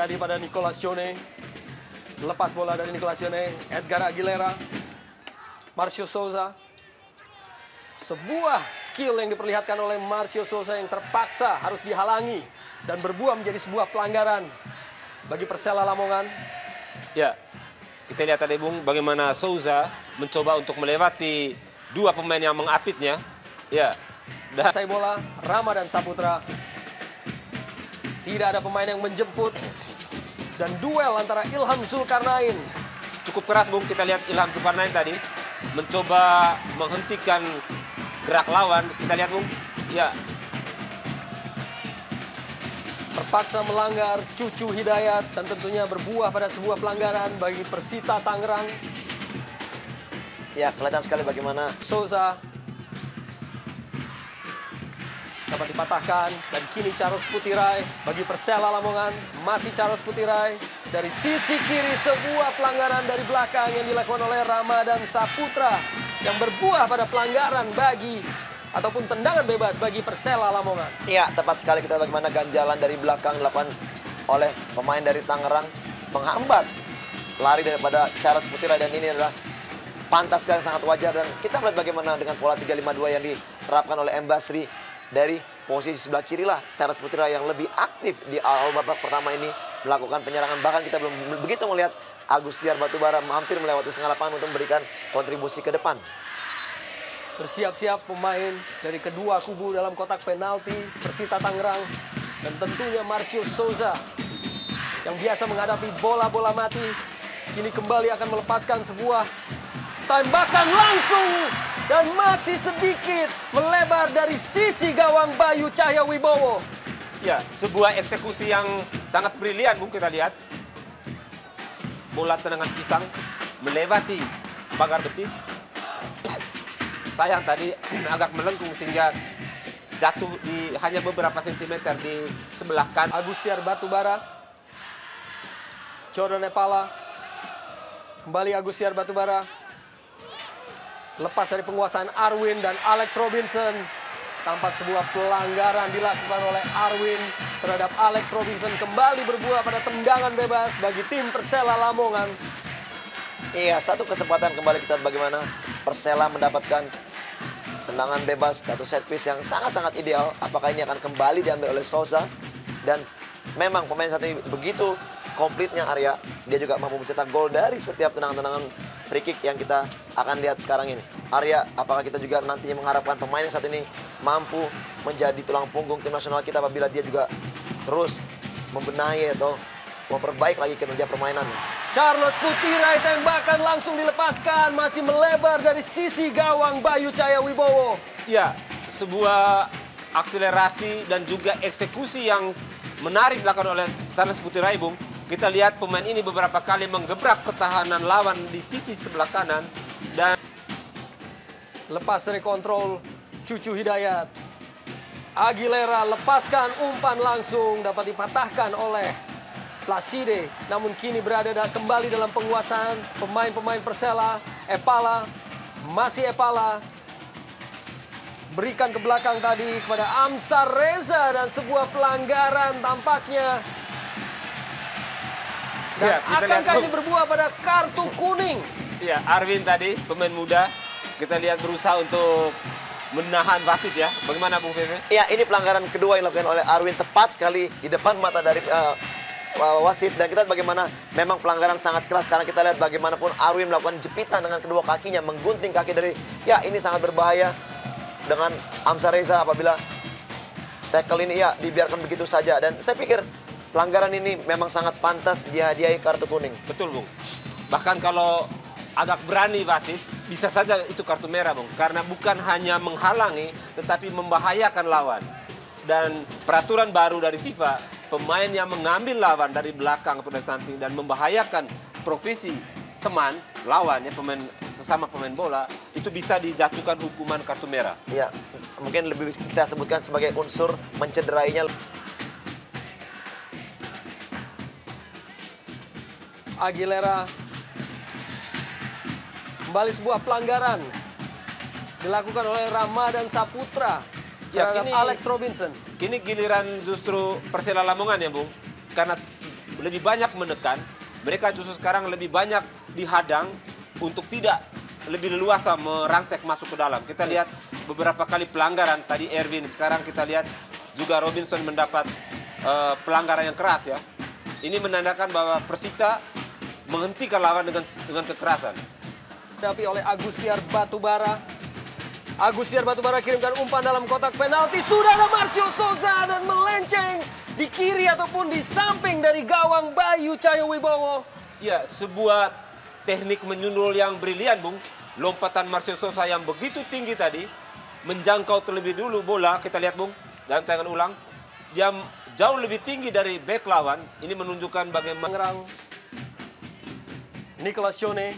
terjadi pada Nicolazione. Lepas bola dari Nicolazione, Edgar Aguilera, Marcio Souza. Sebuah skill yang diperlihatkan oleh Marcio Souza yang terpaksa harus dihalangi dan berbuah menjadi sebuah pelanggaran bagi Persela Lamongan. Ya, kita lihat tadi Bung bagaimana Souza mencoba untuk melewati dua pemain yang mengapitnya. Ya, Dan saya bola Rama dan Saputra. Tidak ada pemain yang menjemput. Dan duel antara Ilham Zulkarnain. cukup keras Bung, kita lihat Ilham Zulkarnain tadi mencoba menghentikan gerak lawan. Kita lihat Bung, ya. Terpaksa melanggar Cucu Hidayat dan tentunya berbuah pada sebuah pelanggaran bagi Persita Tangerang. Ya, kelihatan sekali bagaimana Souza dapat dipatahkan dan kini Charles Putirai bagi Persela Lamongan. Masih Charles Putirai dari sisi kiri, sebuah pelanggaran dari belakang yang dilakukan oleh Rama dan Saputra yang berbuah pada pelanggaran bagi ataupun tendangan bebas bagi Persela Lamongan. ya tepat sekali kita bagaimana ganjalan dari belakang dilakukan oleh pemain dari Tangerang menghambat lari daripada Charles Putirai, dan ini adalah pantas sekali, sangat wajar. Dan kita melihat bagaimana dengan pola 3-5-2 yang diterapkan oleh M. Basri. Dari posisi sebelah kiri lah Charles Putirai yang lebih aktif di awal babak pertama ini melakukan penyerangan. Bahkan kita belum begitu melihat Agustiar Batubara hampir melewati setengah lapangan untuk memberikan kontribusi ke depan. Bersiap-siap pemain dari kedua kubu dalam kotak penalti Persita Tangerang. Dan tentunya Marcio Souza yang biasa menghadapi bola-bola mati. Kini kembali akan melepaskan sebuah tembakan langsung. Dan masih sedikit melebar dari sisi gawang Bayu Cahya Wibowo. Ya, sebuah eksekusi yang sangat brilian Bung, kita lihat. Bola tendangan pisang melewati pagar betis. Sayang tadi agak melengkung sehingga jatuh di hanya beberapa sentimeter di sebelah kanan. Agustiar Batubara. Jordan Epala. Kembali Agustiar Batubara. Lepas dari penguasaan Arwin dan Alex Robinson. Tampak sebuah pelanggaran dilakukan oleh Arwin terhadap Alex Robinson. Kembali berbuah pada tendangan bebas bagi tim Persela Lamongan. Iya, satu kesempatan kembali kita lihat bagaimana Persela mendapatkan tendangan bebas atau set piece yang sangat-sangat ideal. Apakah ini akan kembali diambil oleh Souza? Dan memang pemain satu ini begitu komplitnya Arya. Dia juga mampu mencetak gol dari setiap tendangan-tendangan free kick yang kita akan lihat sekarang ini. Arya, apakah kita juga nantinya mengharapkan pemain yang satu ini mampu menjadi tulang punggung tim nasional kita apabila dia juga terus membenahi atau memperbaik lagi kinerja permainannya? Charles Putirai, tembakan langsung dilepaskan. Masih melebar dari sisi gawang Bayu Cahya Wibowo. Ya, sebuah akselerasi dan juga eksekusi yang menarik dilakukan oleh Charles Putirai Bung. Kita lihat pemain ini beberapa kali menggebrak pertahanan lawan di sisi sebelah kanan. Dan lepas dari kontrol Cucu Hidayat. Aguilera lepaskan umpan langsung, dapat dipatahkan oleh Placide. Namun kini berada kembali dalam penguasaan pemain-pemain Persela. Epala, masih Epala. Berikan ke belakang tadi kepada Amsar Reza dan sebuah pelanggaran tampaknya. Dan ya, akankah ini berbuah pada kartu kuning? Ya, Arwin tadi, pemain muda, kita lihat berusaha untuk menahan wasit ya. Bagaimana Bung Feve? Ya, ini pelanggaran kedua yang dilakukan oleh Arwin, tepat sekali di depan mata dari wasit. Dan kita lihat bagaimana memang pelanggaran sangat keras karena kita lihat bagaimanapun Arwin melakukan jepitan dengan kedua kakinya, menggunting kaki dari, ya ini sangat berbahaya dengan Amsar Reza apabila tackle ini ya dibiarkan begitu saja. Dan saya pikir pelanggaran ini memang sangat pantas dihadiahi kartu kuning. Betul Bung. Bahkan kalau agak berani wasit, bisa saja itu kartu merah Bung. Karena bukan hanya menghalangi, tetapi membahayakan lawan. Dan peraturan baru dari FIFA, pemain yang mengambil lawan dari belakang atau dari samping dan membahayakan profesi teman, lawan, ya, sesama pemain bola, itu bisa dijatuhkan hukuman kartu merah. Ya, mungkin lebih kita sebutkan sebagai unsur mencederainya. Aguilera. Kembali sebuah pelanggaran dilakukan oleh Rama dan Saputra terhadap Alex Robinson. Kini giliran justru Persela Lamongan ya Bung. Karena lebih banyak menekan, mereka justru sekarang lebih banyak dihadang untuk tidak lebih leluasa merangsek masuk ke dalam. Kita lihat beberapa kali pelanggaran, tadi Erwin, sekarang kita lihat juga Robinson mendapat pelanggaran yang keras ya. Ini menandakan bahwa Persita menghentikan lawan dengan kekerasan. Dihadapi oleh Agustiar Batubara. Agustiar Batubara kirimkan umpan dalam kotak penalti. Sudah ada Marcio Souza dan melenceng di kiri ataupun di samping dari gawang Bayu Cahyowibowo. Ya, sebuah teknik menyundul yang brilian, Bung. Lompatan Marcio Souza yang begitu tinggi tadi, menjangkau terlebih dulu bola. Kita lihat, Bung, dalam tayangan ulang. Dia jauh lebih tinggi dari bek lawan. Ini menunjukkan bagaimana... Mengerang Nicolas Jone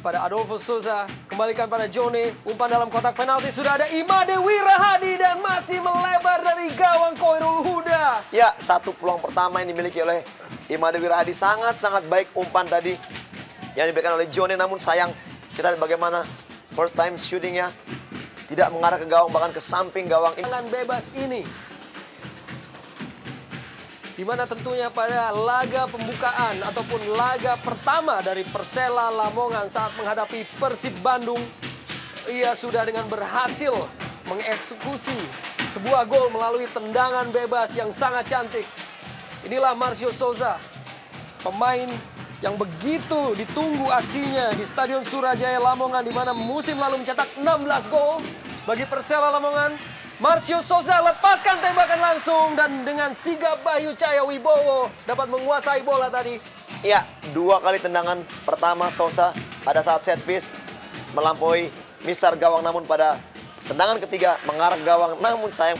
pada Adolfo Souza. Kembalikan pada Jone. Umpan dalam kotak penalti. Sudah ada Imade Wirahadi dan masih melebar dari gawang Khairul Huda. Ya, satu peluang pertama yang dimiliki oleh Imade Wirahadi. Sangat-sangat baik umpan tadi yang diberikan oleh Jone. Namun sayang, kita lihat bagaimana first time shootingnya tidak mengarah ke gawang, bahkan ke samping gawang. Tangan bebas ini, di mana tentunya pada laga pembukaan ataupun laga pertama dari Persela Lamongan saat menghadapi Persib Bandung, ia sudah dengan berhasil mengeksekusi sebuah gol melalui tendangan bebas yang sangat cantik. Inilah Marcio Souza, pemain yang begitu ditunggu aksinya di Stadion Surajaya Lamongan, di mana musim lalu mencetak 16 gol bagi Persela Lamongan. Marcio Souza lepaskan tembakan langsung dan dengan sigap Bayu Cahyowibowo dapat menguasai bola tadi. Ya, dua kali tendangan pertama Souza pada saat set piece melampaui misar gawang, namun pada tendangan ketiga mengarah gawang, namun sayang.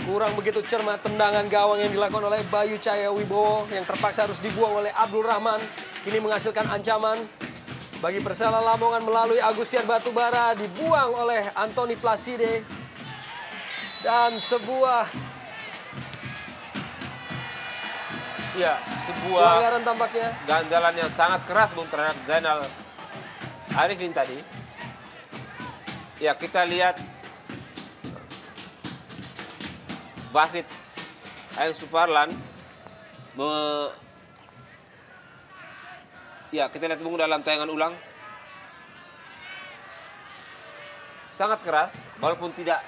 Kurang begitu cermat tendangan gawang yang dilakukan oleh Bayu Cahyowibowo yang terpaksa harus dibuang oleh Abdul Rahman. Kini menghasilkan ancaman bagi Persela Lamongan melalui Agustiar Batubara, dibuang oleh Anthony Placide. Dan sebuah pelanggaran tampaknya. Ganjalan yang sangat keras, Bung, terhadap Zainal Arifin tadi. Ya, kita lihat wasit Aeng Suparlan ya, kita lihat, Bung, dalam tayangan ulang. Sangat keras, walaupun tidak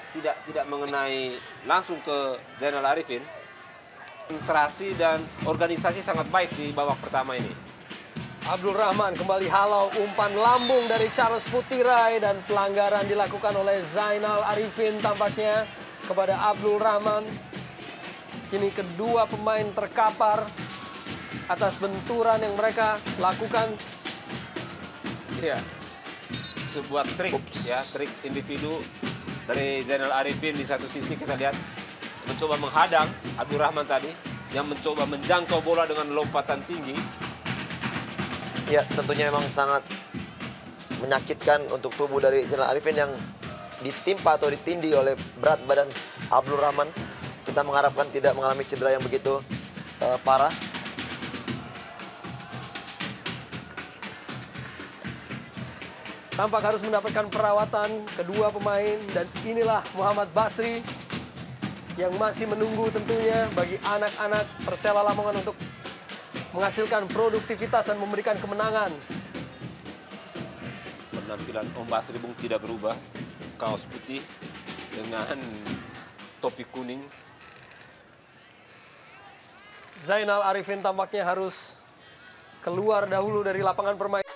mengenai langsung ke Zainal Arifin. Konsentrasi dan organisasi sangat baik di babak pertama ini. Abdul Rahman kembali halau umpan lambung dari Charles Putirai dan pelanggaran dilakukan oleh Zainal Arifin tampaknya kepada Abdul Rahman. Kini kedua pemain terkapar atas benturan yang mereka lakukan. Iya, sebuah trik, trik individu dari Zainal Arifin. Di satu sisi kita lihat mencoba menghadang Abdul Rahman tadi, yang mencoba menjangkau bola dengan lompatan tinggi. Ya, tentunya memang sangat menyakitkan untuk tubuh dari Zainal Arifin yang ditimpa atau ditindih oleh berat badan Abdul Rahman. Kita mengharapkan tidak mengalami cedera yang begitu parah. Tampak harus mendapatkan perawatan kedua pemain, dan inilah Muhammad Basri yang masih menunggu tentunya bagi anak-anak Persela Lamongan untuk menghasilkan produktivitas dan memberikan kemenangan. Penampilan Om Basri, Bung, tidak berubah. Kaos putih dengan topi kuning. Zainal Arifin tampaknya harus keluar dahulu dari lapangan permainan.